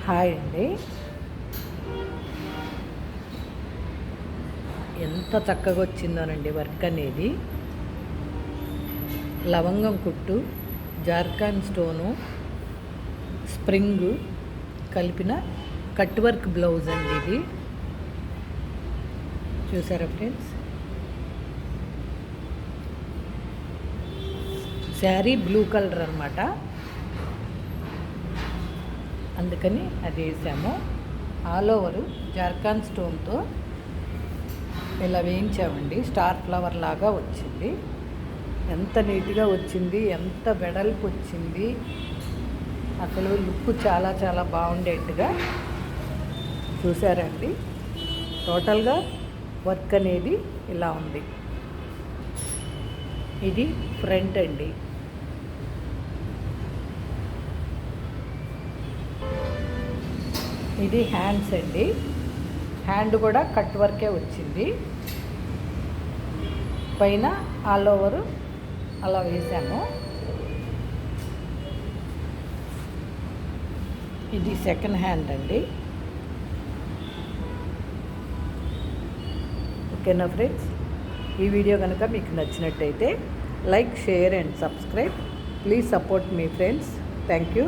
Hi అండి. ఎంత చక్కగా వచ్చిందోనండి వర్క్ అనేది. లవంగం కుట్టు, జార్ఖాండ్ స్టోను, స్ప్రింగు కలిపిన కట్ వర్క్ బ్లౌజ్ అండి ఇది. చూసారా ఫ్రెండ్స్? శారీ బ్లూ కలర్ అనమాట, అందుకని అది వేసాము. ఆల్ ఓవరు జార్ఖాండ్ స్టోన్తో ఇలా వేయించామండి. స్టార్ ఫ్లవర్ లాగా వచ్చింది. ఎంత నీట్గా వచ్చింది, ఎంత వెడల్పు వచ్చింది. అసలు లుక్ చాలా చాలా బాగుండేట్టుగా చూసారండి. టోటల్గా వర్క్ అనేది ఇలా ఉంది. ఇది ఫ్రంట్ అండి. ఇది హ్యాండ్స్ అండి. హ్యాండ్ కూడా కట్ వర్కే వచ్చింది. పైన ఆల్ ఓవరు అలా వేసాము. ఇది సెకండ్ హ్యాండ్ అండి. ఓకేనా ఫ్రెండ్స్? ఈ వీడియో కనుక మీకు నచ్చినట్టయితే like, share and subscribe. Please support me friends. Thank you.